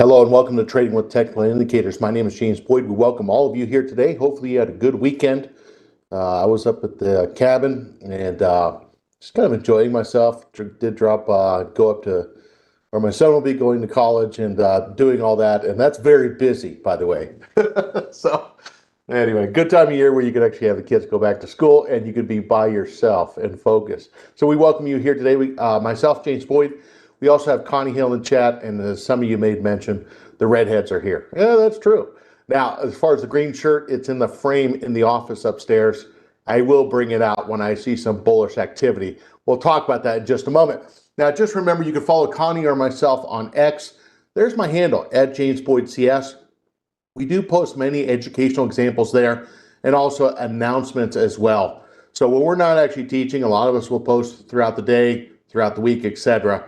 Hello and welcome to Trading with Technical Indicators. My name is James Boyd. We welcome all of you here today. Hopefully you had a good weekend. I was up at the cabin and just kind of enjoying myself. Did go up to where my son will be going to college and doing all that. And that's very busy, by the way. So anyway, good time of year where you can actually have the kids go back to school and you could be by yourself and focus. So we welcome you here today. Myself, James Boyd. We also have Connie Hill in the chat, and as some of you made mention, the redheads are here. Yeah, that's true. Now, as far as the green shirt, it's in the frame in the office upstairs. I will bring it out when I see some bullish activity. We'll talk about that in just a moment. Now, just remember, you can follow Connie or myself on X. There's my handle, @JamesBoydCS. We do post many educational examples there and also announcements as well. So when we're not actually teaching, a lot of us will post throughout the day, throughout the week, etc.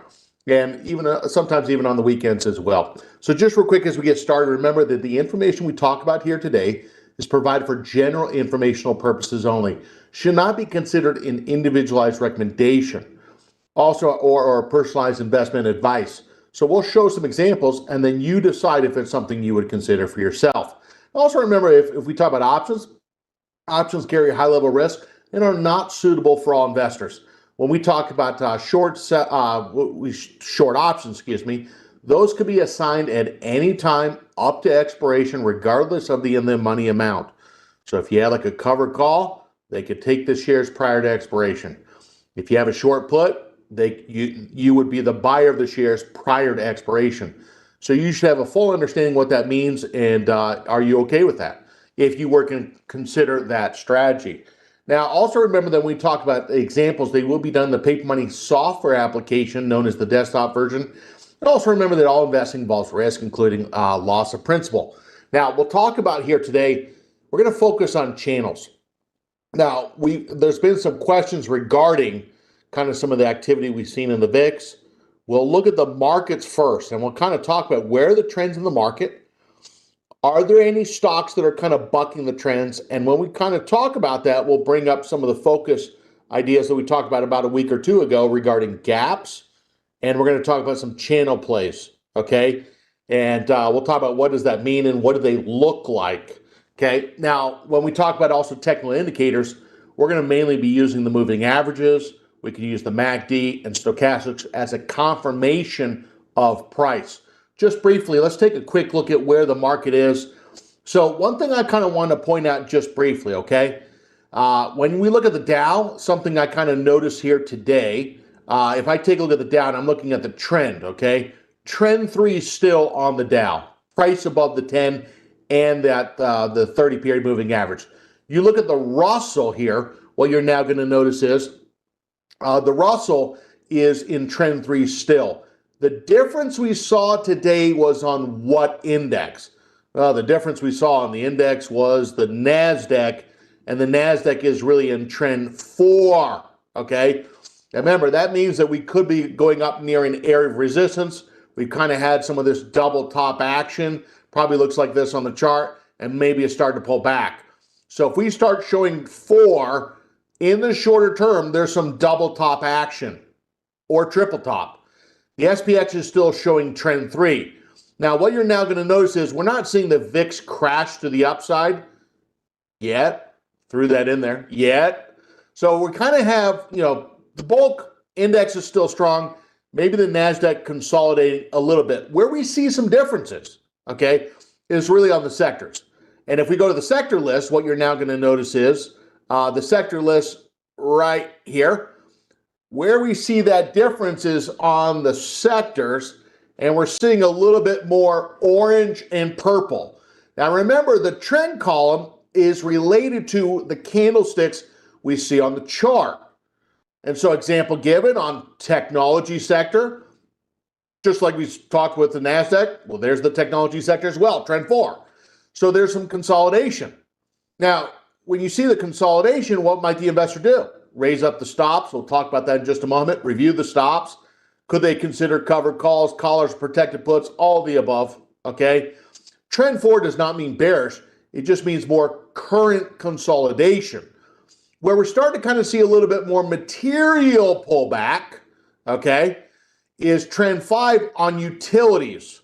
And even sometimes even on the weekends as well. So just real quick as we get started, remember that the information we talk about here today is provided for general informational purposes only. Should not be considered an individualized recommendation, also or personalized investment advice. So we'll show some examples and then you decide if it's something you would consider for yourself. Also remember, if we talk about options, options carry a high level of risk and are not suitable for all investors. When we talk about short options, those could be assigned at any time up to expiration, regardless of the in-the-money amount. So if you had like a covered call, they could take the shares prior to expiration. If you have a short put, you would be the buyer of the shares prior to expiration. So you should have a full understanding what that means, and are you okay with that if you were to consider that strategy? Now, also remember that when we talk about examples, they will be done in the Paper Money software application known as the desktop version. And also remember that all investing involves risk, including loss of principal. Now, we'll talk about here today, we're going to focus on channels. Now, there's been some questions regarding kind of some of the activity we've seen in the VIX. We'll look at the markets first, and we'll kind of talk about where are the trends in the market. Are there any stocks that are kind of bucking the trends? And when we kind of talk about that, we'll bring up some of the focus ideas that we talked about a week or two ago regarding gaps. And we're going to talk about some channel plays, okay? And we'll talk about what does that mean and what do they look like, okay? Now, when we talk about also technical indicators, we're going to mainly be using the moving averages. We can use the MACD and stochastics as a confirmation of price. Just briefly, let's take a quick look at where the market is. So one thing I kind of want to point out just briefly, okay? When we look at the Dow, something I kind of noticed here today, if I take a look at the Dow and I'm looking at the trend, okay? Trend 3 is still on the Dow. Price above the 10 and that the 30 period moving average. You look at the Russell here, what you're now going to notice is the Russell is in trend 3 still. The difference we saw today was on what index? Well, the difference we saw on the index was the NASDAQ, and the NASDAQ is really in trend 4, okay? Now remember, that means that we could be going up near an area of resistance. We've kind of had some of this double top action, probably looks like this on the chart, and maybe it's starting to pull back. So if we start showing 4, in the shorter term, there's some double top action or triple top. The SPX is still showing trend 3. Now, what you're now going to notice is we're not seeing the VIX crash to the upside yet. Threw that in there, yet. So we kind of have, the bulk index is still strong. Maybe the NASDAQ consolidating a little bit. Where we see some differences, okay, is really on the sectors. And if we go to the sector list, what you're now going to notice is the sector list right here. Where we see that difference is on the sectors, and we're seeing a little bit more orange and purple. Now remember, the trend column is related to the candlesticks we see on the chart. And so example given on technology sector, just like we talked with the NASDAQ, well, there's the technology sector as well, trend 4. So there's some consolidation. Now, when you see the consolidation, what might the investor do? Raise up the stops. We'll talk about that in just a moment. Review the stops. Could they consider covered calls, collars, protected puts, all of the above, okay? Trend 4 does not mean bearish. It just means more current consolidation. Where we're starting to kind of see a little bit more material pullback, okay, is trend 5 on utilities.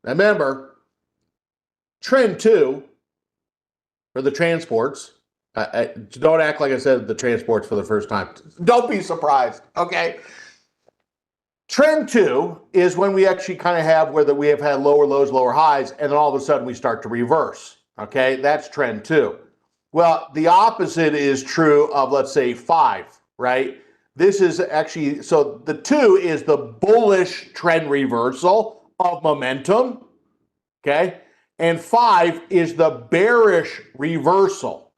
Now remember, trend 2 for the transports. Don't act like I said the transports for the first time. Don't be surprised, okay? Trend 2 is when we actually kind of have where we have had lower lows, lower highs, and then all of a sudden we start to reverse, okay? That's trend 2. Well, the opposite is true of, let's say, 5, right? This is actually, so the 2 is the bullish trend reversal of momentum, okay? And 5 is the bearish reversal,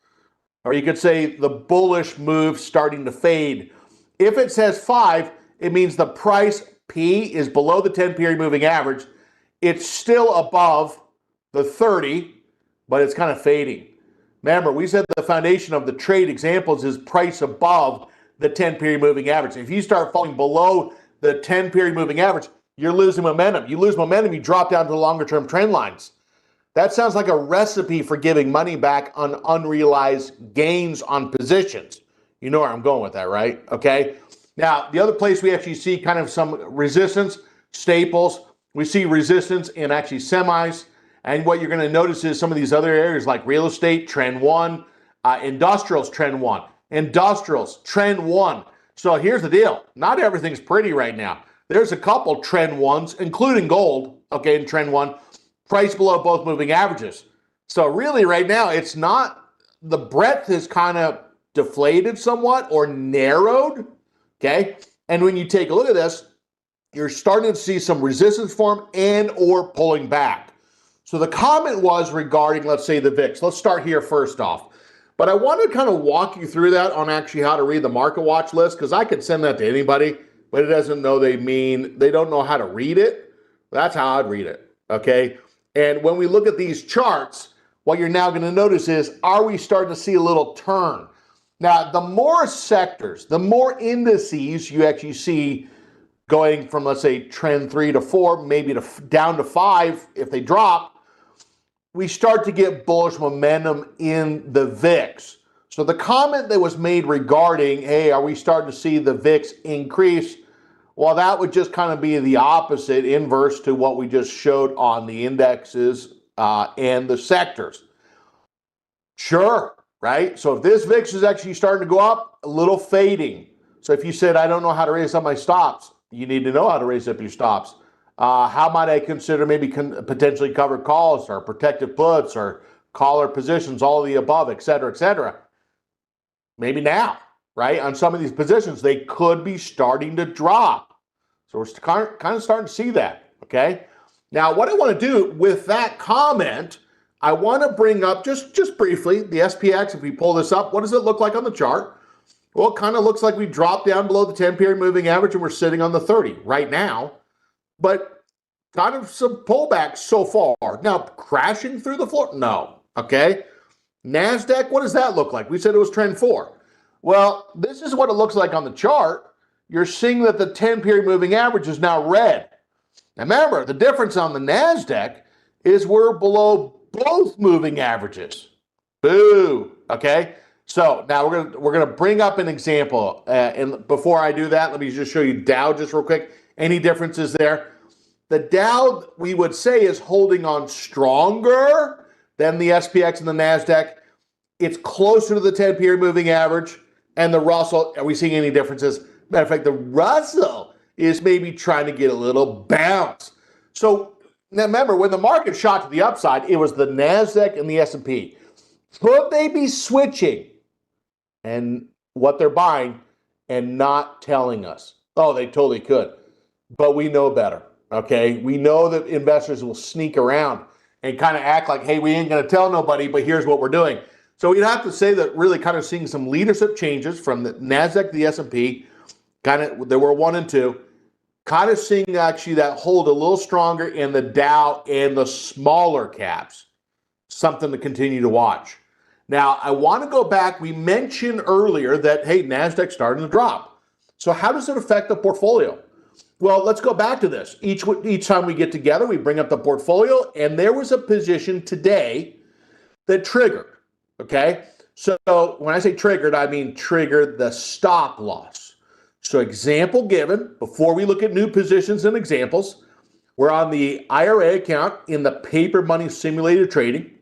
or you could say the bullish move starting to fade. If it says 5, it means the price P is below the 10-period moving average. It's still above the 30, but it's kind of fading. Remember, we said the foundation of the trade examples is price above the 10-period moving average. If you start falling below the 10-period moving average, you're losing momentum. You lose momentum, you drop down to the longer-term trend lines. That sounds like a recipe for giving money back on unrealized gains on positions. You know where I'm going with that, right? Okay. Now, the other place we actually see kind of some resistance, staples. We see resistance in actually semis. And what you're going to notice is some of these other areas like real estate, trend 1, industrials, trend 1, industrials, trend 1. So here's the deal. Not everything's pretty right now. There's a couple trend 1s, including gold, okay, in trend 1, price below both moving averages. So really right now, it's not, the breadth is kind of deflated somewhat or narrowed, okay? And when you take a look at this, you're starting to see some resistance form and or pulling back. So the comment was regarding, let's say, the VIX. Let's start here first off. But I want to kind of walk you through that on actually how to read the market watch list, because I could send that to anybody, but it doesn't know they don't know how to read it. That's how I'd read it, okay? And when we look at these charts, what you're now going to notice is, are we starting to see a little turn? Now, the more sectors, the more indices you actually see going from, let's say, trend 3 to 4, maybe down to 5 if they drop, we start to get bullish momentum in the VIX. So the comment that was made regarding, hey, are we starting to see the VIX increase? Well, that would just kind of be the opposite, inverse to what we just showed on the indexes and the sectors. Sure, right? So if this VIX is actually starting to go up, a little fading. So if you said, I don't know how to raise up my stops, you need to know how to raise up your stops. How might I consider maybe potentially covered calls or protective puts or caller positions, all of the above, et cetera, et cetera. Maybe now, right? On some of these positions, they could be starting to drop. So we're kind of starting to see that, okay? Now, what I want to do with that comment, I want to bring up just briefly the SPX. If we pull this up, what does it look like on the chart? Well, it kind of looks like we dropped down below the 10-period moving average and we're sitting on the 30 right now. But kind of some pullback so far. Now, crashing through the floor? No, okay? NASDAQ, what does that look like? We said it was trend 4. Well, this is what it looks like on the chart. You're seeing that the 10-period moving average is now red. Now remember, the difference on the NASDAQ is we're below both moving averages. Boo, okay? So now we're gonna bring up an example. And before I do that, let me just show you Dow just real quick. Any differences there? The Dow, we would say, is holding on stronger than the SPX and the NASDAQ. It's closer to the 10-period moving average. And the Russell, are we seeing any differences? Matter of fact, the Russell is maybe trying to get a little bounce. So now remember, when the market shot to the upside, it was the NASDAQ and the S&P. Could they be switching and what they're buying and not telling us? Oh, they totally could. But we know better, okay? We know that investors will sneak around and kind of act like, hey, we ain't going to tell nobody, but here's what we're doing. So we'd have to say that really kind of seeing some leadership changes from the NASDAQ to the S&P, kind of, there were 1 and 2, kind of seeing actually that hold a little stronger in the Dow and the smaller caps. Something to continue to watch. Now, I want to go back. We mentioned earlier that, hey, NASDAQ starting to drop. So how does it affect the portfolio? Well, let's go back to this. Each time we get together, we bring up the portfolio, and there was a position today that triggered, okay? So when I say triggered, I mean triggered the stop loss. So example given, before we look at new positions and examples, We're on the IRA account in the paper money simulated trading.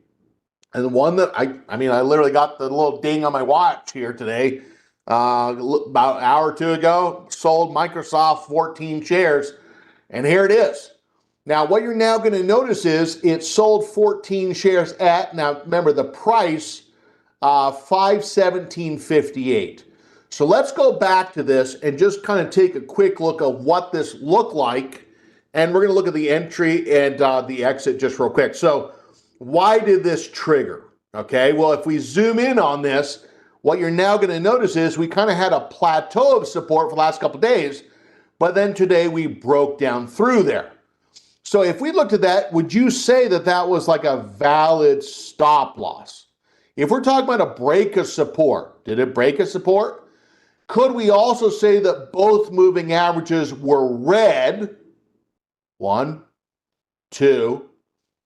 And the one that I literally got the little ding on my watch here today, about an hour or two ago, sold Microsoft 14 shares. And here it is. Now, what you're now going to notice is it sold 14 shares at, now remember the price, $517.58. So let's go back to this and just kind of take a quick look at what this looked like. And we're going to look at the entry and the exit just real quick. So why did this trigger? Okay, well, if we zoom in on this, what you're now going to notice is we kind of had a plateau of support for the last couple of days, but then today we broke down through there. So if we looked at that, would you say that that was like a valid stop loss? If we're talking about a break of support, did it break a support? Could we also say that both moving averages were red? 1, 2,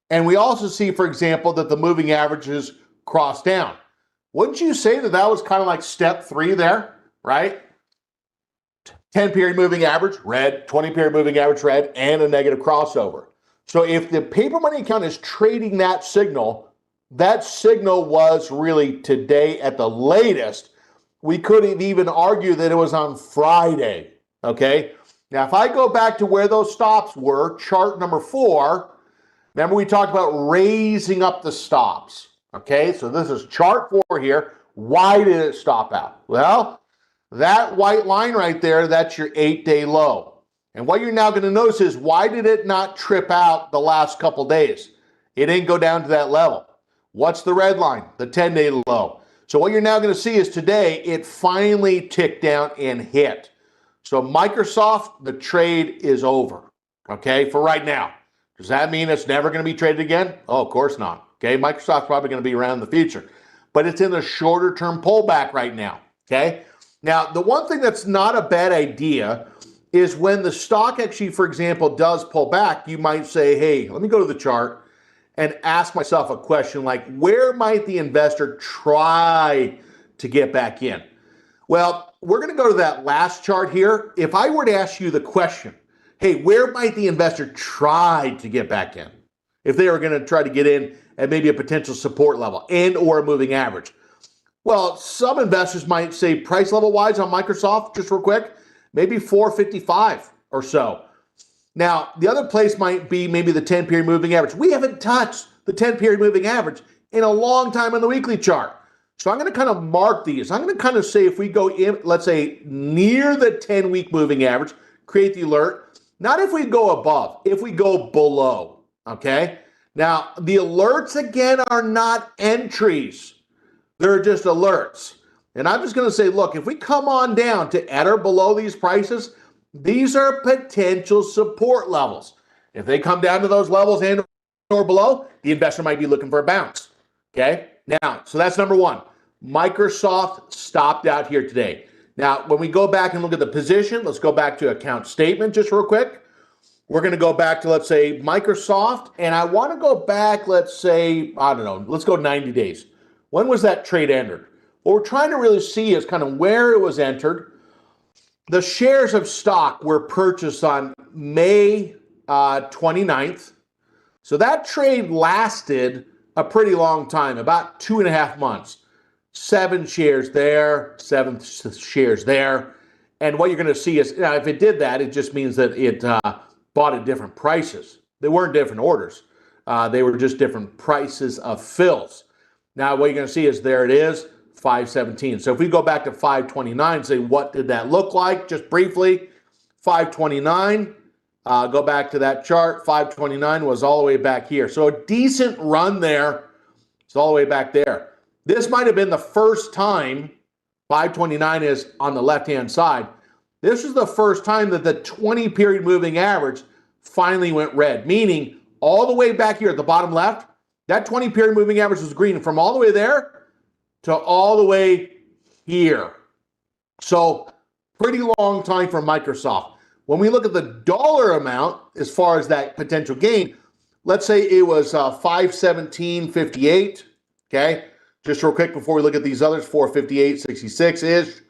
and we also see, for example, that the moving averages crossed down. Wouldn't you say that that was kind of like step 3 there, right? 10-period moving average, red, 20-period moving average, red, and a negative crossover. So if the paper money account is trading that signal was really today at the latest. We couldn't even argue that it was on Friday, okay? Now, if I go back to where those stops were, chart number 4, remember we talked about raising up the stops, okay? So this is chart 4 here. Why did it stop out? Well, that white line right there, that's your 8-day low. And what you're now going to notice is why did it not trip out the last couple days? It didn't go down to that level. What's the red line? The 10-day low. So what you're now going to see is today it finally ticked down and hit. So Microsoft, the trade is over, okay, for right now. Does that mean it's never going to be traded again? Oh, of course not. Okay, Microsoft's probably going to be around in the future. But it's in the shorter term pullback right now, okay? Now, the one thing that's not a bad idea is when the stock actually, for example, does pull back, you might say, hey, let me go to the chart and ask myself a question like, where might the investor try to get back in? Well, we're going to go to that last chart here. If I were to ask you the question, hey, where might the investor try to get back in? If they were going to try to get in at maybe a potential support level and or a moving average. Well, some investors might say price level wise on Microsoft, just real quick, maybe 455 or so. Now, the other place might be maybe the 10-period moving average. We haven't touched the 10-period moving average in a long time on the weekly chart. So I'm going to kind of mark these. I'm going to kind of say if we go in, let's say near the 10-week moving average, create the alert. Not if we go above, if we go below, okay? Now, the alerts, again, are not entries. They're just alerts. And I'm just going to say, look, if we come on down to at or below these prices, these are potential support levels. If they come down to those levels and or below, the investor might be looking for a bounce, okay? Now, so that's number 1. Microsoft stopped out here today. Now, when we go back and look at the position, let's go back to account statement just real quick. We're going to go back to, let's say, Microsoft, and I want to go back, let's say, I don't know, let's go 90 days. When was that trade entered? What we're trying to really see is kind of where it was entered. The shares of stock were purchased on May 29th. So that trade lasted a pretty long time, about 2.5 months. 7 shares there, 7 shares there. And what you're going to see is, if it did that, it just means that it bought at different prices. They weren't different orders. They were just different prices of fills. Now, what you're going to see is there it is, 517. So if we go back to 529, say, what did that look like? Just briefly, 529, go back to that chart. 529 was all the way back here. So a decent run there. It's all the way back there. This might have been the first time, 529 is on the left-hand side. This is the first time that the 20-period moving average finally went red, meaning all the way back here at the bottom left, that 20-period moving average was green from all the way there to all the way here. So pretty long time for Microsoft. When we look at the dollar amount as far as that potential gain, let's say it was 517.58, okay? Just real quick before we look at these others, 458.66-ish,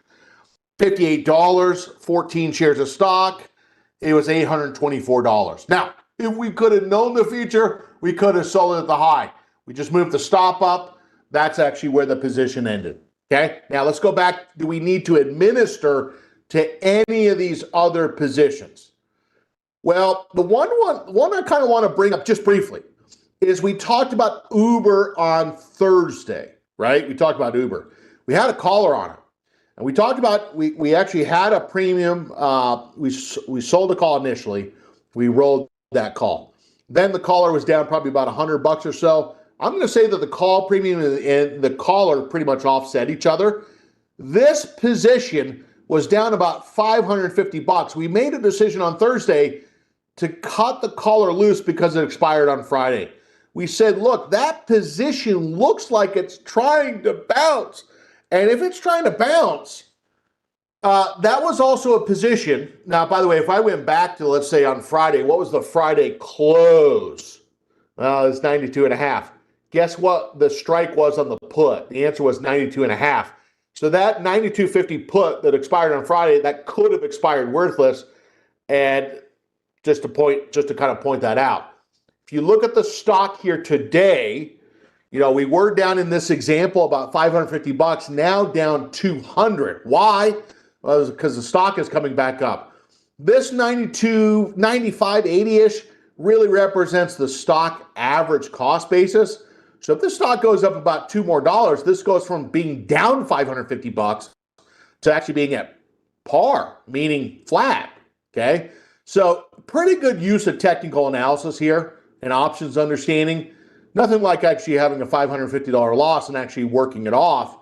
$58, 14 shares of stock. It was $824. Now, If we could have known the future, we could have sold it at the high. We just moved the stop up. That's actually where the position ended. Okay, now let's go back. Do we need to administer to any of these other positions? Well, the one I kind of want to bring up just briefly is we talked about Uber on Thursday, right? We talked about Uber. We had a caller on it. And we talked about, we actually had a premium. We sold a call initially. We rolled that call. Then the caller was down probably about $100 or so. I'm going to say that the call premium and the caller pretty much offset each other. This position was down about $550. We made a decision on Thursday to cut the caller loose because it expired on Friday. We said, look, that position looks like it's trying to bounce. And if it's trying to bounce, that was also a position. Now, by the way, if I went back to, let's say on Friday, what was the Friday close? Well, it's 92.5. Guess what the strike was on the put? The answer was 92.5. So that 92.50 put that expired on Friday, that could have expired worthless. And just to kind of point that out. If you look at the stock here today, you know, we were down in this example about $550, now down 200. Why? Well, because the stock is coming back up. This 92, 95, 80-ish really represents the stock average cost basis. So if this stock goes up about $2 more, this goes from being down $550 to actually being at par, meaning flat, okay? So pretty good use of technical analysis here and options understanding. Nothing like actually having a $550 loss and actually working it off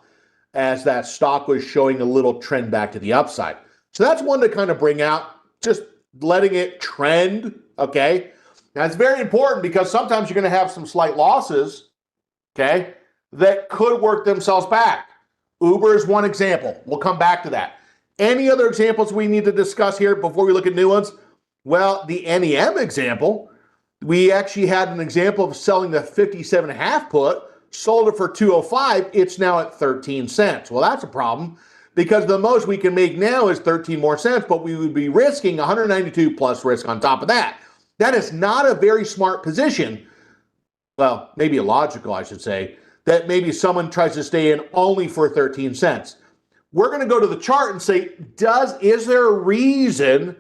as that stock was showing a little trend back to the upside. So that's one to kind of bring out, just letting it trend, okay? Now it's very important because sometimes you're going to have some slight losses, okay, that could work themselves back. Uber is one example. We'll come back to that. Any other examples we need to discuss here before we look at new ones? Well, the NEM example, we actually had an example of selling the 57.5 put, sold it for $2.05. It's now at 13 cents. Well, that's a problem because the most we can make now is 13 more cents, but we would be risking 192 plus risk on top of that. That is not a very smart position. Well, maybe illogical, I should say, that maybe someone tries to stay in only for 13 cents. We're going to go to the chart and say, is there a reason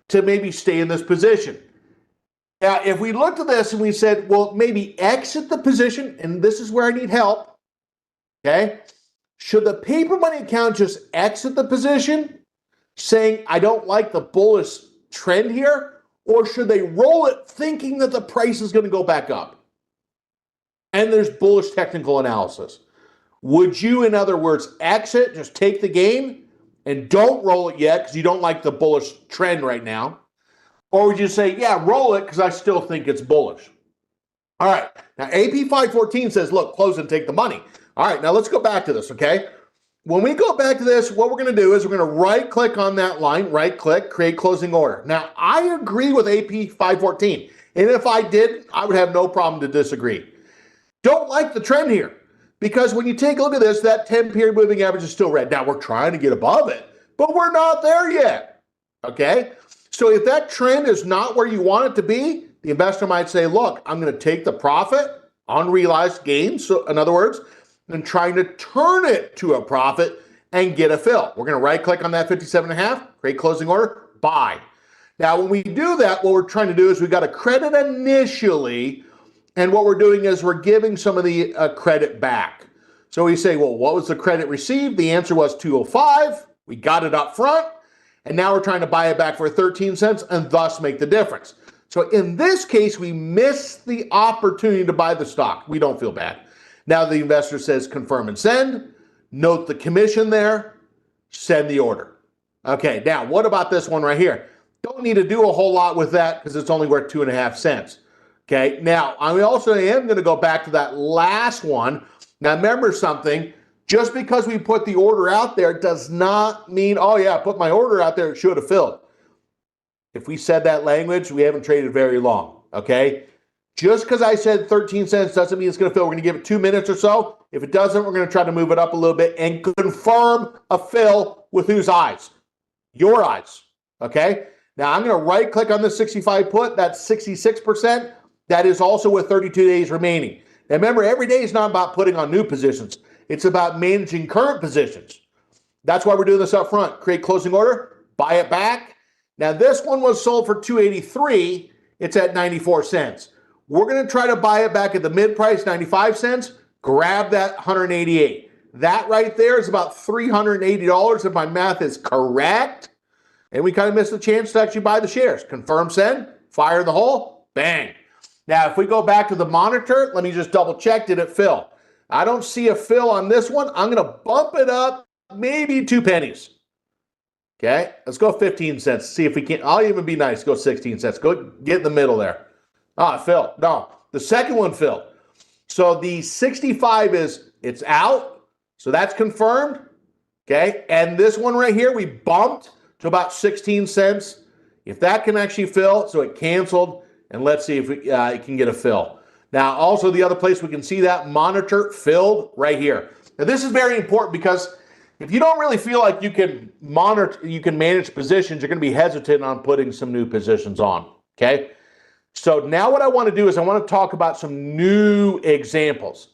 to maybe stay in this position? Now, if we looked at this and we said, well, maybe exit the position, and this is where I need help, okay? Should the paper money account just exit the position, saying, I don't like the bullish trend here, or should they roll it thinking that the price is going to go back up? And there's bullish technical analysis. Would you, in other words, exit, just take the gain, and don't roll it yet because you don't like the bullish trend right now? Or would you say, yeah, roll it because I still think it's bullish? All right. Now, AP 514 says, look, close and take the money. All right. Now, let's go back to this, okay? When we go back to this, what we're going to do is we're going to right-click on that line, right-click, create closing order. Now, I agree with AP 514. And if I did, I would have no problem to disagree. Don't like the trend here because when you take a look at this, that 10-period moving average is still red. Now, we're trying to get above it, but we're not there yet, okay? So if that trend is not where you want it to be, the investor might say, look, I'm going to take the profit, unrealized gains, so in other words, and trying to turn it to a profit and get a fill. We're going to right-click on that 57.5, create closing order, buy. Now, when we do that, what we're trying to do is we got a credit initially, and what we're doing is we're giving some of the credit back. So we say, well, what was the credit received? The answer was 205. We got it up front. And now we're trying to buy it back for 13 cents and thus make the difference. So in this case, we missed the opportunity to buy the stock. We don't feel bad. Now the investor says confirm and send. Note the commission there. Send the order. Okay, now what about this one right here? Don't need to do a whole lot with that because it's only worth 2.5 cents. Okay, now I also am going to go back to that last one. Now remember something. Just because we put the order out there does not mean, oh yeah, I put my order out there, it should have filled. If we said that language, we haven't traded very long, okay? Just because I said 13 cents doesn't mean it's going to fill. We're going to give it 2 minutes or so. If it doesn't, we're going to try to move it up a little bit and confirm a fill with whose eyes? Your eyes, okay? Now I'm going to right click on the 65 put. That's 66%. That is also with 32 days remaining. Now remember, every day is not about putting on new positions. It's about managing current positions. That's why we're doing this up front. Create closing order, buy it back. Now this one was sold for $2.83. It's at 94 cents. We're going to try to buy it back at the mid price, 95 cents. Grab that 188. That right there is about $380 if my math is correct. And we kind of missed the chance to actually buy the shares. Confirm send, fire the hole, bang. Now, if we go back to the monitor, let me just double check, did it fill? I don't see a fill on this one. I'm going to bump it up maybe 2 pennies. Okay, let's go 15 cents. See if we can. I'll even be nice. Go 16 cents. Go get in the middle there. Ah, it filled. No, the second one filled. So the 65 it's out. So that's confirmed. Okay, and this one right here, we bumped to about 16 cents. If that can actually fill, so it canceled, and let's see if it can get a fill. Now, also the other place we can see that monitor filled right here. Now, this is very important because if you don't really feel like you can monitor, you can manage positions, you're going to be hesitant on putting some new positions on, okay? So now what I want to do is I want to talk about some new examples.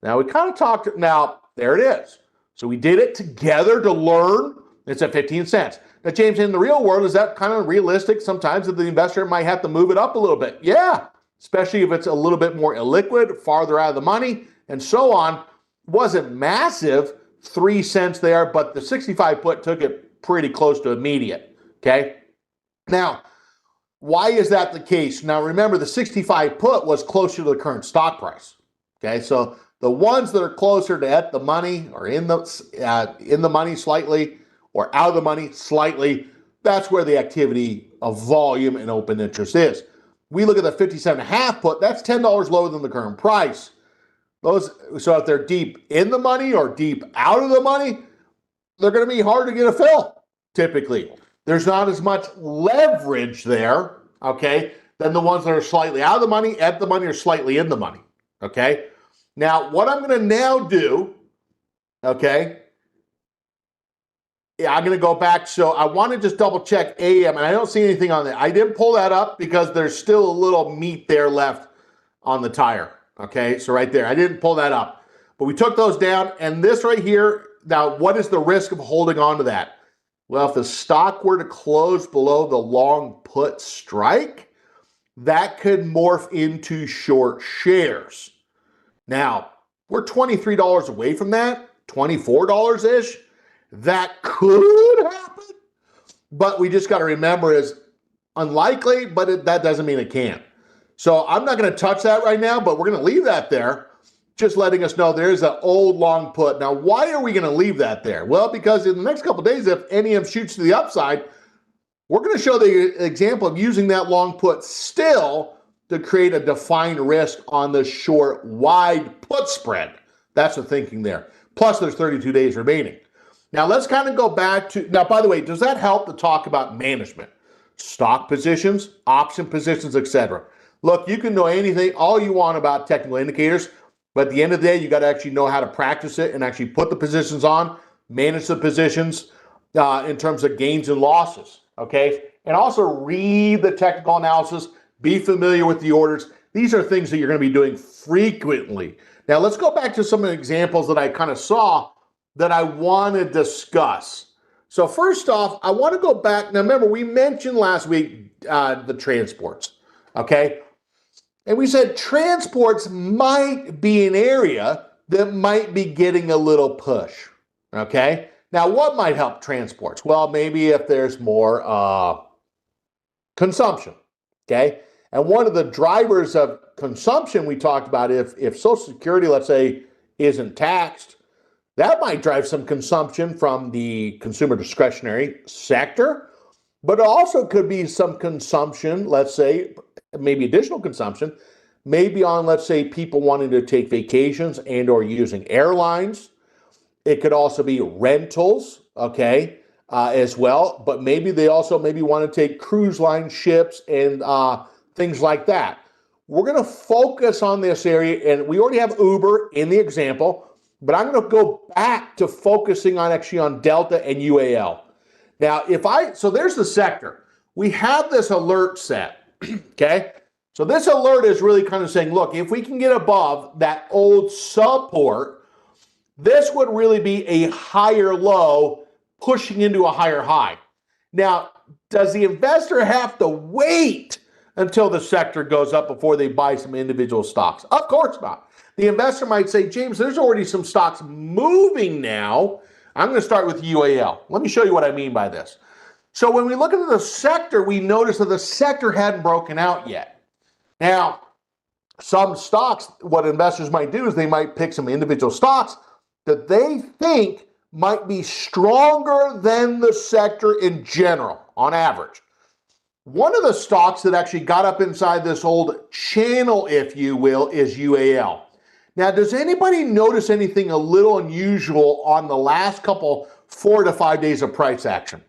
Now, we kind of talked, now, there it is. So we did it together to learn. It's at 15 cents. Now, James, in the real world, is that kind of realistic sometimes that the investor might have to move it up a little bit? Yeah, especially if it's a little bit more illiquid, farther out of the money, and so on. Wasn't massive, 3 cents there, but the 65 put took it pretty close to immediate, okay? Now, why is that the case? Now, remember, the 65 put was closer to the current stock price, okay? So the ones that are closer to at the money or in the money slightly or out of the money slightly, that's where the activity of volume and open interest is. We look at the 57.5 put, that's $10 lower than the current price. So if they're deep in the money or deep out of the money, they're going to be hard to get a fill, typically. There's not as much leverage there, okay, than the ones that are slightly out of the money, at the money, or slightly in the money, okay? Now, what I'm going to now do, okay, yeah, I'm going to go back. So I want to just double check AM, and I don't see anything on that. I didn't pull that up because there's still a little meat there left on the tire. Okay, so right there, I didn't pull that up, but we took those down, and this right here, now what is the risk of holding on to that? Well, if the stock were to close below the long put strike, that could morph into short shares. Now, we're $23 away from that, $24-ish. That could happen, but we just got to remember it's unlikely, but that doesn't mean it can't. So I'm not going to touch that right now, but we're going to leave that there, just letting us know there's an old long put. Now, why are we going to leave that there? Well, because in the next couple of days, if NEM shoots to the upside, we're going to show the example of using that long put still to create a defined risk on the short wide put spread. That's the thinking there. Plus, there's 32 days remaining. Now, let's kind of go back to, now, by the way, does that help to talk about management? Stock positions, option positions, etc. Look, you can know anything, all you want about technical indicators, but at the end of the day, you got to actually know how to practice it and actually put the positions on, manage the positions in terms of gains and losses, okay? And also read the technical analysis, be familiar with the orders. These are things that you're going to be doing frequently. Now, let's go back to some of the examples that I kind of saw that I want to discuss. So first off, I want to go back. Now, remember, we mentioned last week the transports, okay? And we said transports might be an area that might be getting a little push, okay? Now, what might help transports? Well, maybe if there's more consumption, okay? And one of the drivers of consumption we talked about, if Social Security, let's say, isn't taxed, that might drive some consumption from the consumer discretionary sector, but it also could be some consumption, let's say, maybe additional consumption, maybe on, let's say, people wanting to take vacations and or using airlines. It could also be rentals, okay, as well, but maybe they also maybe want to take cruise line ships and things like that. We're going to focus on this area, and we already have Uber in the example, but I'm going to go back to focusing on actually on Delta and UAL. Now, so there's the sector. we have this alert set, okay? So this alert is really kind of saying, look, if we can get above that old support, this would really be a higher low pushing into a higher high. Now, does the investor have to wait until the sector goes up before they buy some individual stocks? Of course not. The investor might say, James, there's already some stocks moving now. I'm going to start with UAL. Let me show you what I mean by this. So when we look at the sector, we notice that the sector hadn't broken out yet. Now, some stocks, what investors might do is they might pick some individual stocks that they think might be stronger than the sector in general, on average. One of the stocks that actually got up inside this old channel, if you will, is UAL. Now, does anybody notice anything a little unusual on the last couple 4 to 5 days of price action?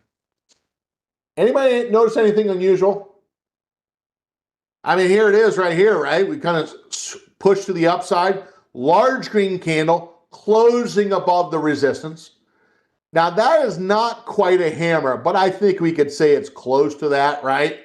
Anybody notice anything unusual? I mean, here it is right here, right? We kind of push to the upside, large green candle, closing above the resistance. Now, that is not quite a hammer, but I think we could say it's close to that, right?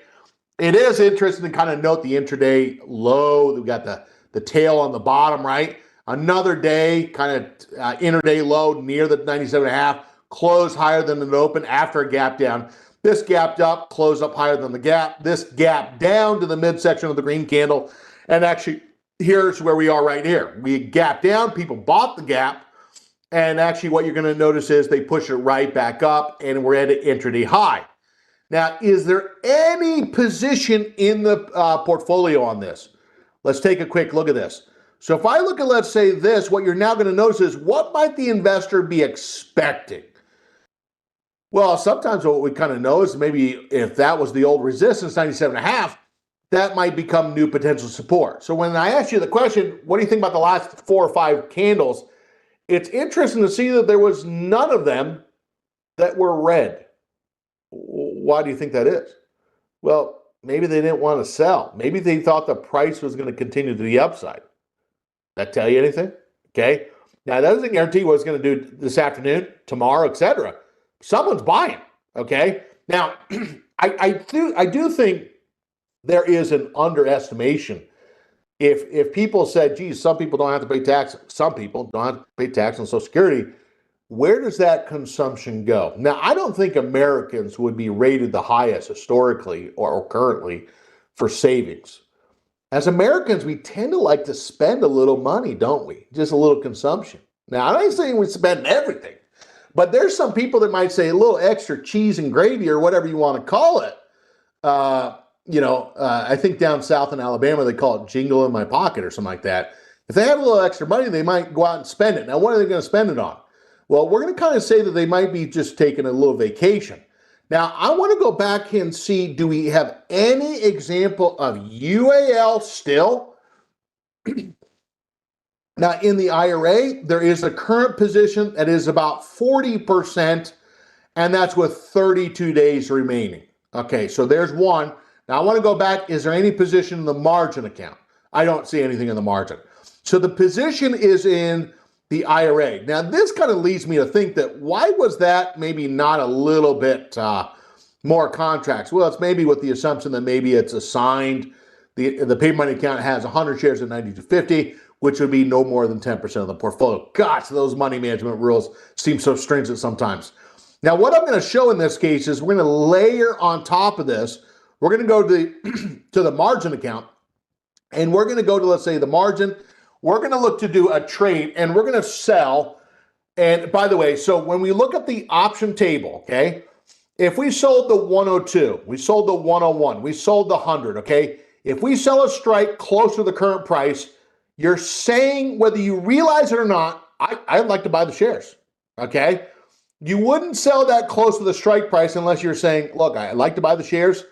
It is interesting to kind of note the intraday low. We've got the tail on the bottom, right? Another day, kind of intraday low near the 97.5, close higher than an open after a gap down. This gapped up, closed up higher than the gap. This gap down to the midsection of the green candle. And actually, here's where we are right here. We gapped down, people bought the gap, and actually what you're going to notice is they push it right back up, and we're at an intraday high. Now, is there any position in the portfolio on this? Let's take a quick look at this. So if I look at, let's say this, what you're now going to notice is what might the investor be expecting? Well, sometimes what we kind of know is maybe if that was the old resistance, 97.5, that might become new potential support. So when I ask you the question, what do you think about the last 4 or 5 candles? It's interesting to see that there was none of them that were red. Why do you think that is? Well, maybe they didn't want to sell. Maybe they thought the price was going to continue to the upside. That tell you anything? Okay. Now, that doesn't guarantee what it's going to do this afternoon, tomorrow, etc. Someone's buying. Okay. Now, I do think there is an underestimation. If people said, geez, some people don't have to pay tax, some people don't have to pay tax on Social Security, where does that consumption go? Now, I don't think Americans would be rated the highest historically or currently for savings. As Americans, we tend to like to spend a little money, don't we? Just a little consumption. Now, I'm not saying we spend everything, but there's some people that might say a little extra cheese and gravy or whatever you want to call it. I think down south in Alabama, they call it jingle in my pocket or something like that. If they have a little extra money, they might go out and spend it. Now, what are they going to spend it on? Well, we're going to kind of say that they might be just taking a little vacation. Now, I want to go back and see, do we have any example of UAL still? Now, in the IRA, there is a current position that is about 40%, and that's with 32 days remaining. Okay, so there's one. Now, I want to go back. Is there any position in the margin account? I don't see anything in the margin. So the position is in the IRA. Now, this kind of leads me to think that why was that maybe not a little bit more contracts? Well, it's maybe with the assumption that maybe it's assigned. The paid money account has 100 shares at 92.50, which would be no more than 10% of the portfolio. Gosh, those money management rules seem so stringent sometimes. Now, what I'm going to show in this case is we're going to layer on top of this. We're going to go to the margin account, and we're going to go to, let's say, the margin. We're going to look to do a trade, and we're going to sell. And by the way, so when we look at the option table, okay, if we sold the 102, we sold the 101, we sold the 100, okay, if we sell a strike close to the current price, you're saying whether you realize it or not, I'd like to buy the shares, okay? You wouldn't sell that close to the strike price unless you're saying, look, I'd like to buy the shares.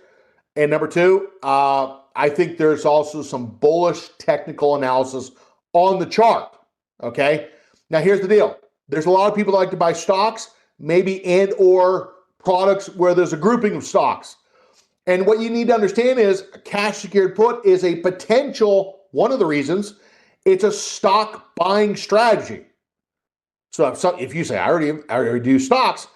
And number two, I think there's also some bullish technical analysis on the chart, okay? Now, here's the deal. There's a lot of people that like to buy stocks, maybe and or products where there's a grouping of stocks. And what you need to understand is a cash secured put is a potential, one of the reasons, it's a stock buying strategy. So if you say, I already do stocks,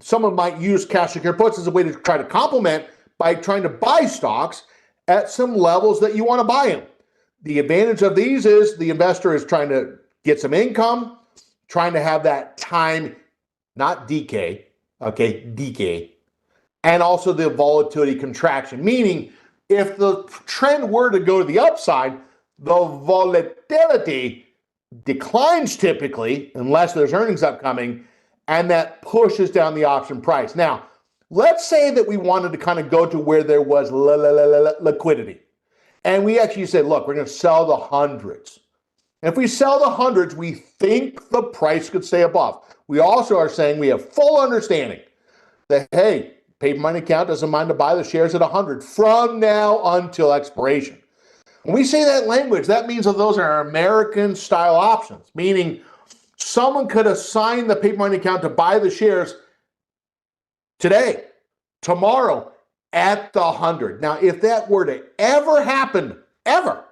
someone might use cash secured puts as a way to try to complement by trying to buy stocks at some levels that you want to buy them. The advantage of these is the investor is trying to get some income, trying to have that time, not decay, okay, decay, and also the volatility contraction, meaning if the trend were to go to the upside, the volatility declines typically, unless there's earnings upcoming, and that pushes down the option price. Now, let's say that we wanted to kind of go to where there was liquidity. And we actually said, look, we're going to sell the hundreds. And if we sell the hundreds, we think the price could stay above. We also are saying we have full understanding that, hey, paper money account doesn't mind to buy the shares at 100 from now until expiration. When we say that language, that means that those are American style options, meaning someone could assign the paper money account to buy the shares today, tomorrow, at the 100. Now, if that were to ever happen, ever,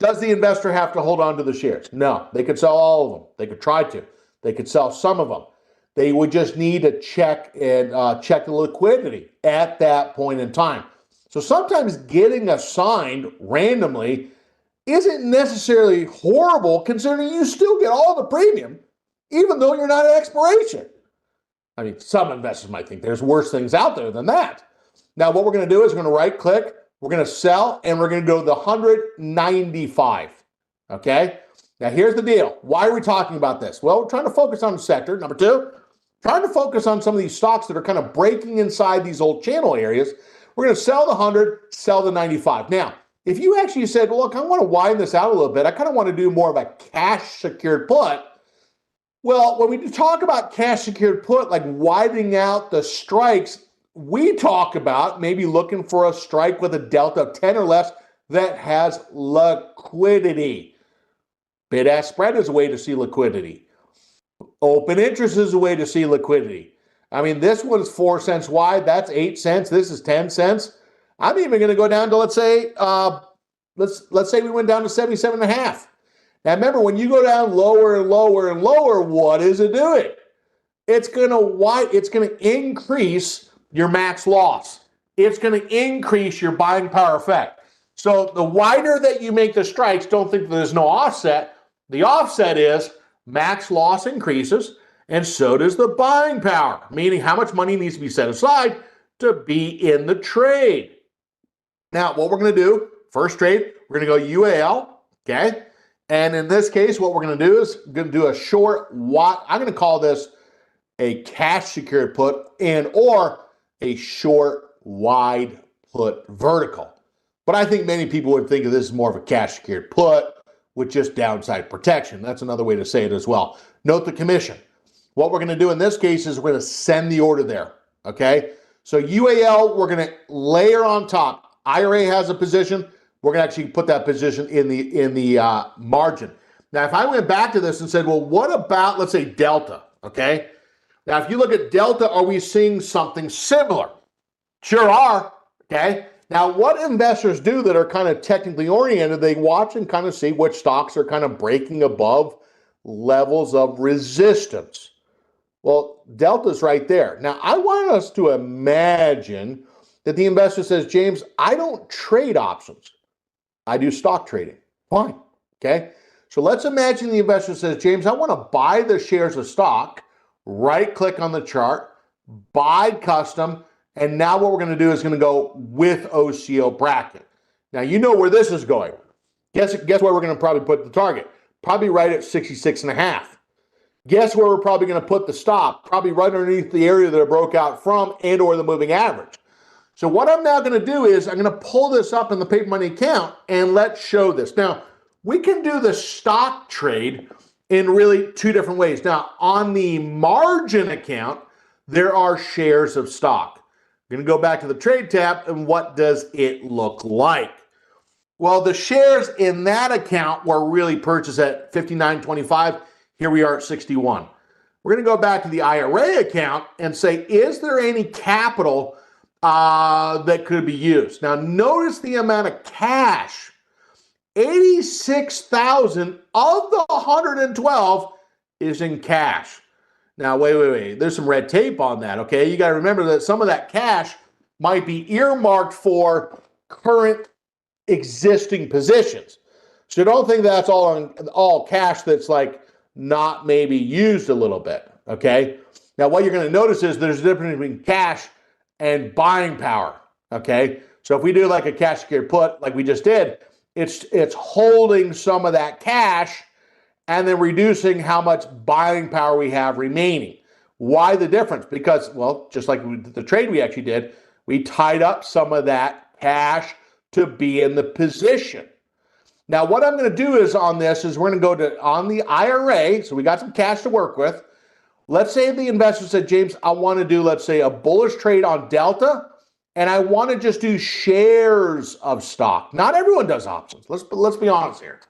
does the investor have to hold on to the shares? No, they could sell all of them. They could try to. They could sell some of them. They would just need to check the liquidity at that point in time. So sometimes getting assigned randomly isn't necessarily horrible, considering you still get all the premium, even though you're not at expiration. I mean, some investors might think there's worse things out there than that. Now, what we're going to do is we're going to right click, we're going to sell, and we're going to go to the 195. Okay? Now, here's the deal. Why are we talking about this? Well, we're trying to focus on the sector. Number two, trying to focus on some of these stocks that are kind of breaking inside these old channel areas. We're going to sell the 100, sell the 95. Now, if you actually said, look, I want to widen this out a little bit, I kind of want to do more of a cash secured put. Well, when we talk about cash secured put, like widening out the strikes, we talk about maybe looking for a strike with a delta of 10 or less that has liquidity. Bid-ask spread is a way to see liquidity. Open interest is a way to see liquidity. I mean, this one's 4 cents wide. That's 8 cents. This is 10 cents. I'm even going to go down to, let's say we went down to 77.5. Now, remember, when you go down lower and lower and lower, what is it doing? It's going to increase your max loss. It's going to increase your buying power effect. So the wider that you make the strikes, don't think there's no offset. The offset is max loss increases, and so does the buying power, meaning how much money needs to be set aside to be in the trade. Now, what we're going to do, first trade, we're going to go UAL, okay? And in this case, what we're going to do is we're going to do a short, I'm going to call this a cash secured put or a short wide put vertical. But I think many people would think of this as more of a cash secured put with just downside protection. That's another way to say it as well. Note the commission. What we're going to do in this case is we're going to send the order there, okay? So UAL, we're going to layer on top. IRA has a position. We're going to actually put that position in the margin. Now, if I went back to this and said, well, what about, let's say, Delta, okay? Now, if you look at Delta, are we seeing something similar? Sure are, okay? Now, what investors do that are kind of technically oriented, they watch and kind of see which stocks are kind of breaking above levels of resistance. Well, Delta's right there. Now, I want us to imagine that the investor says, James, I don't trade options. I do stock trading. Fine, okay? So let's imagine the investor says, James, I want to buy the shares of stock, right-click on the chart, buy custom, and now what we're going to do is going to go with OCO bracket. Now, you know where this is going. Guess where we're going to probably put the target? Probably right at 66.5. Guess where we're probably going to put the stop? Probably right underneath the area that it broke out from and or the moving average. So what I'm now going to do is I'm going to pull this up in the paper money account and let's show this. Now, we can do the stock trade in really two different ways. Now, on the margin account, there are shares of stock. I'm going to go back to the trade tab, and what does it look like? Well, the shares in that account were really purchased at 59.25. Here we are at 61. We're going to go back to the IRA account and say, is there any capital that could be used? Now, notice the amount of cash. 86,000 of the 112 is in cash. Now, wait. There's some red tape on that, okay? You got to remember that some of that cash might be earmarked for current existing positions. So don't think that's all cash that's like not maybe used a little bit, okay? Now what you're going to notice is there's a difference between cash and buying power, okay? So if we do like a cash secured put like we just did, it's holding some of that cash and then reducing how much buying power we have remaining. Why the difference? Because, well, just like the trade we actually did, we tied up some of that cash to be in the position. Now, what I'm going to do is on this is we're going to go to on the IRA. So we got some cash to work with. Let's say the investor said, James, I want to do, let's say, a bullish trade on Delta, and I want to just do shares of stock. Not everyone does options. Let's be honest here.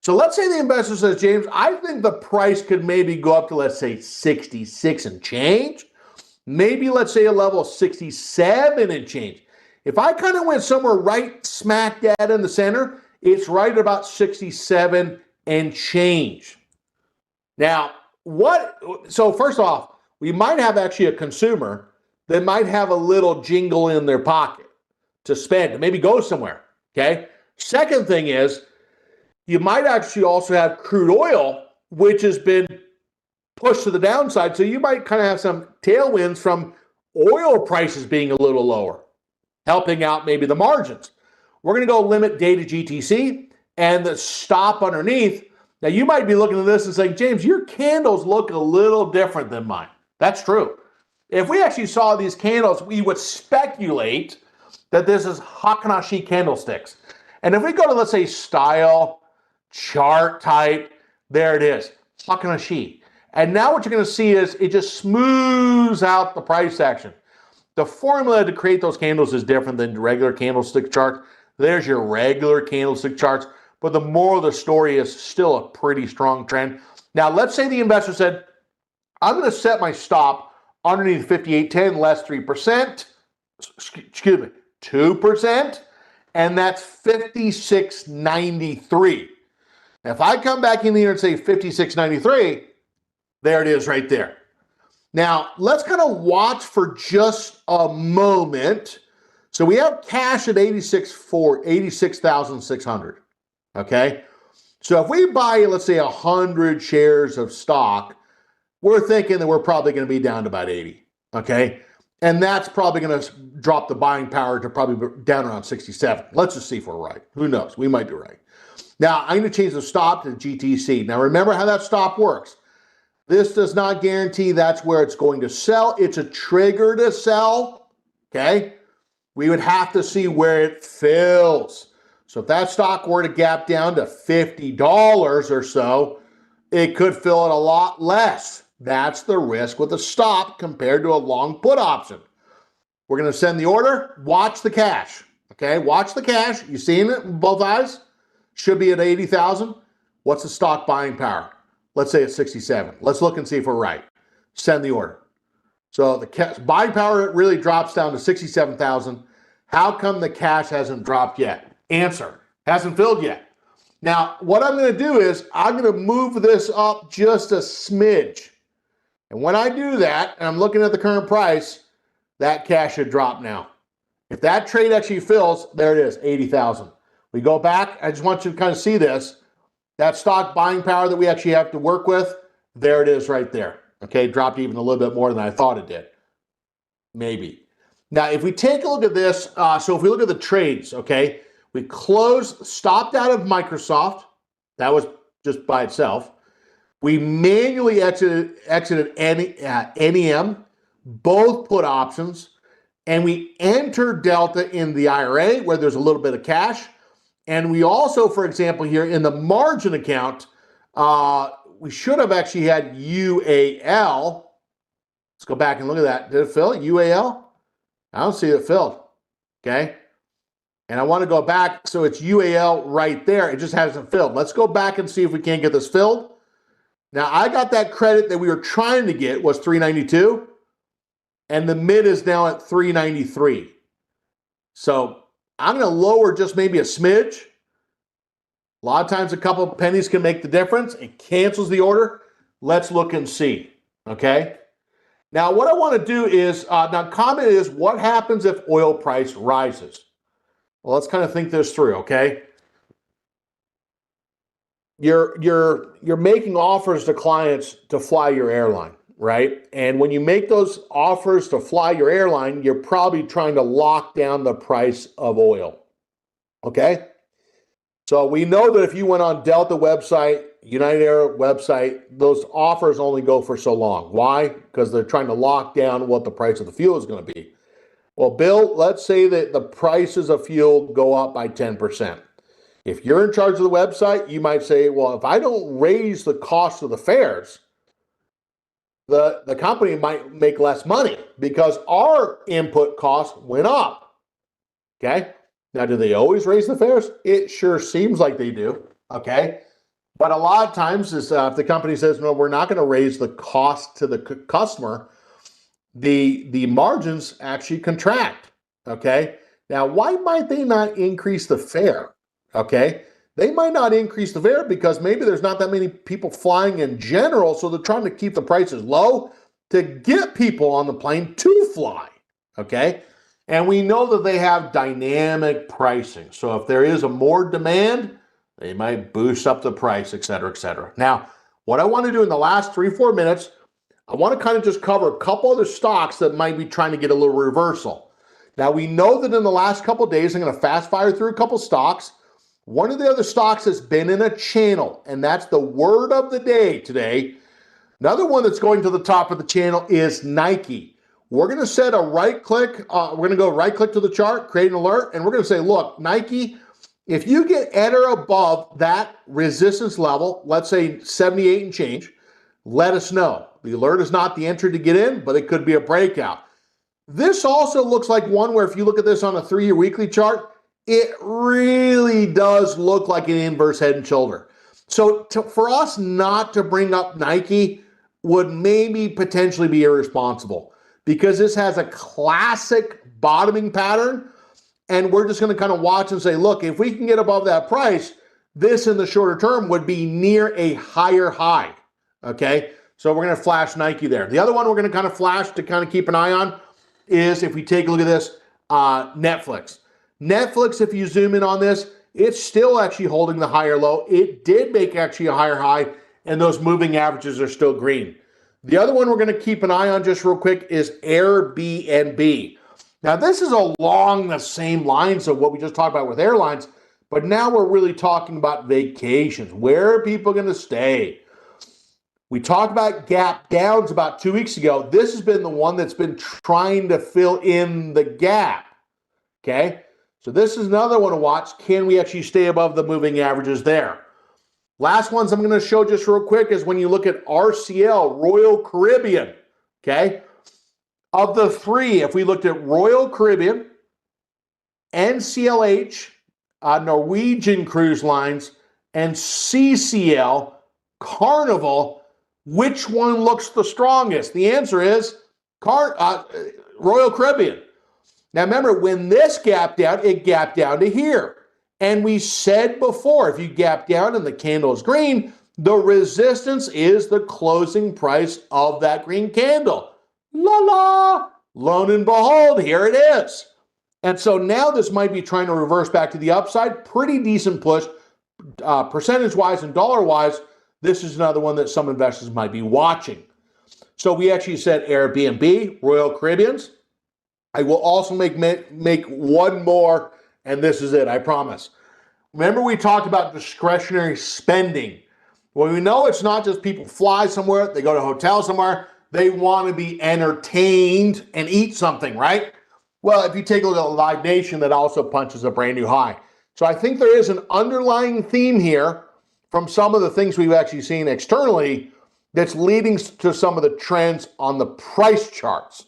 So let's say the investor says, James, I think the price could maybe go up to, let's say, 66 and change. Maybe, let's say, a level of 67 and change. If I kind of went somewhere right smack dab in the center, it's right about 67 and change. Now, so first off, we might have actually a consumer that might have a little jingle in their pocket to spend, to maybe go somewhere, okay? Second thing is, you might actually also have crude oil, which has been pushed to the downside. So you might kind of have some tailwinds from oil prices being a little lower, helping out maybe the margins. We're going to go limit day to GTC and the stop underneath. Now you might be looking at this and saying, James, your candles look a little different than mine. That's true. If we actually saw these candles, we would speculate that this is Heikin-Ashi candlesticks. And if we go to, let's say, style, chart type, there it is, Heikin-Ashi. And now what you're going to see is it just smooths out the price action. The formula to create those candles is different than regular candlestick charts. There's your regular candlestick charts, but the moral of the story is still a pretty strong trend. Now, let's say the investor said, I'm going to set my stop underneath 58.10, less 3%, excuse me, 2%, and that's 56.93. If I come back in here and say 56.93, there it is right there. Now, let's kind of watch for just a moment. So we have cash at 86,600, okay? So if we buy, let's say, 100 shares of stock, we're thinking that we're probably going to be down to about 80, okay? And that's probably going to drop the buying power to probably down around 67. Let's just see if we're right. Who knows? We might be right. Now, I'm going to change the stop to GTC. Now, remember how that stop works. This does not guarantee that's where it's going to sell. It's a trigger to sell, okay? We would have to see where it fills. So if that stock were to gap down to $50 or so, it could fill at a lot less. That's the risk with a stop compared to a long put option. We're going to send the order. Watch the cash, okay? Watch the cash. You seeing it in both eyes? Should be at 80,000. What's the stock buying power? Let's say it's 67. Let's look and see if we're right. Send the order. So the buying power really drops down to 67,000. How come the cash hasn't dropped yet? Answer, hasn't filled yet. Now, what I'm going to do is I'm going to move this up just a smidge. And when I do that, and I'm looking at the current price, that cash should drop now. If that trade actually fills, there it is, 80,000. We go back. I just want you to kind of see this. That stock buying power that we actually have to work with, there it is right there. Okay, dropped even a little bit more than I thought it did. Maybe. Now, if we take a look at this, so if we look at the trades, okay, we stopped out of Microsoft. That was just by itself. We manually exited NEM, both put options, and we entered Delta in the IRA where there's a little bit of cash. And we also, for example, here in the margin account, we should have actually had UAL. Let's go back and look at that. Did it fill? UAL? I don't see it filled. Okay. And I want to go back. So it's UAL right there. It just hasn't filled. Let's go back and see if we can't get this filled. Now, I got that credit that we were trying to get was 392. And the mid is now at 393. So I'm going to lower just maybe a smidge. A lot of times a couple of pennies can make the difference. It cancels the order. Let's look and see, okay? Now, what I want to do is, now comment is, what happens if oil price rises? Well, let's kind of think this through, okay? You're making offers to clients to fly your airline, right? And when you make those offers to fly your airline, you're probably trying to lock down the price of oil, okay? So we know that if you went on Delta website, United Air website, those offers only go for so long. Why? Because they're trying to lock down what the price of the fuel is going to be. Well, Bill, let's say that the prices of fuel go up by 10%. If you're in charge of the website, you might say, well, if I don't raise the cost of the fares, the company might make less money because our input costs went up. Okay? Now, do they always raise the fares? It sure seems like they do. Okay? But a lot of times, if the company says, no, we're not going to raise the cost to the customer, the margins actually contract. Okay? Now, why might they not increase the fare? Okay? They might not increase the fare because maybe there's not that many people flying in general, so they're trying to keep the prices low to get people on the plane to fly. Okay? And we know that they have dynamic pricing. So if there is a more demand, they might boost up the price, et cetera, et cetera. Now, what I want to do in the last 3-4 minutes, I want to kind of just cover a couple other stocks that might be trying to get a little reversal. Now, we know that in the last couple of days, I'm going to fast fire through a couple stocks. One of the other stocks has been in a channel, and that's the word of the day today. Another one that's going to the top of the channel is Nike. We're going to set a right click. We're going to go right click to the chart, create an alert, and we're going to say, look, Nike, if you get at or above that resistance level, let's say 78 and change, let us know. The alert is not the entry to get in, but it could be a breakout. This also looks like one where if you look at this on a 3-year weekly chart, it really does look like an inverse head and shoulder. So for us not to bring up Nike would maybe potentially be irresponsible because this has a classic bottoming pattern, and we're just going to kind of watch and say, look, if we can get above that price, this in the shorter term would be near a higher high, okay? So we're going to flash Nike there. The other one we're going to kind of flash to kind of keep an eye on is, if we take a look at this, Netflix. Netflix, if you zoom in on this, it's still actually holding the higher low. It did make actually a higher high, and those moving averages are still green. The other one we're going to keep an eye on just real quick is Airbnb. Now, this is along the same lines of what we just talked about with airlines, but now we're really talking about vacations. Where are people going to stay? We talked about gap downs about 2 weeks ago. This has been the one that's been trying to fill in the gap, okay? So this is another one to watch. Can we actually stay above the moving averages there? Last ones I'm going to show just real quick is when you look at RCL, Royal Caribbean, okay? Of the three, if we looked at Royal Caribbean, NCLH, Norwegian Cruise Lines, and CCL, Carnival, which one looks the strongest? The answer is Royal Caribbean. Now remember, when this gapped out, it gapped down to here. And we said before, if you gap down and the candle is green, the resistance is the closing price of that green candle. La la! Lo and behold, here it is. And so now this might be trying to reverse back to the upside. Pretty decent push, percentage-wise and dollar-wise. This is another one that some investors might be watching. So we actually said Airbnb, Royal Caribbeans. I will also make one more, and this is it, I promise. Remember we talked about discretionary spending. Well, we know it's not just people fly somewhere, they go to a hotel somewhere, they want to be entertained and eat something, right? Well, if you take a look at Live Nation, that also punches a brand new high. So I think there is an underlying theme here from some of the things we've actually seen externally that's leading to some of the trends on the price charts.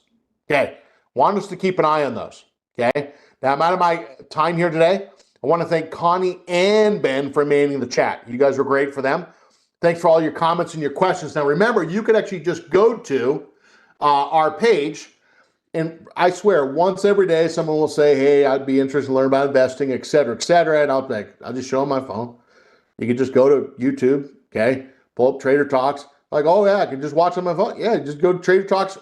Okay, want us to keep an eye on those. Okay, now I'm out of my time here today. I want to thank Connie and Ben for manning the chat. You guys were great for them. Thanks for all your comments and your questions. Now remember, you could actually just go to our page, and I swear, once every day, someone will say, hey, I'd be interested in learning about investing, et cetera, and I'll just show them my phone. You can just go to YouTube, okay, pull up Trader Talks, Like, oh yeah, I can just watch on my phone. Yeah, just go to Trader Talks,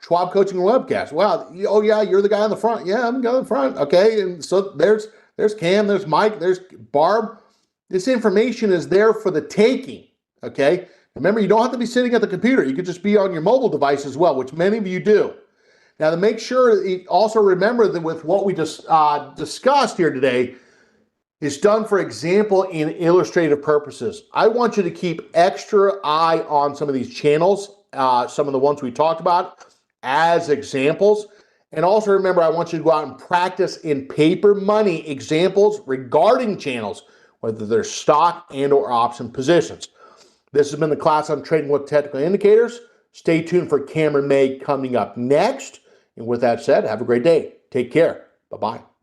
Schwab Coaching webcast. Wow. Oh yeah, you're the guy in the front. Yeah, I'm the guy in the front. Okay, and so there's Cam, there's Mike, there's Barb. This information is there for the taking. Okay. Remember, you don't have to be sitting at the computer. You could just be on your mobile device as well, which many of you do. Now, to make sure, also remember that with what we just discussed here today, is done for example and illustrative purposes. I want you to keep extra eye on some of these channels, some of the ones we talked about as examples. And also remember, I want you to go out and practice in paper money examples regarding channels, whether they're stock and or option positions. This has been the class on trading with technical indicators. Stay tuned for Cameron May coming up next. And with that said, have a great day. Take care. Bye-bye.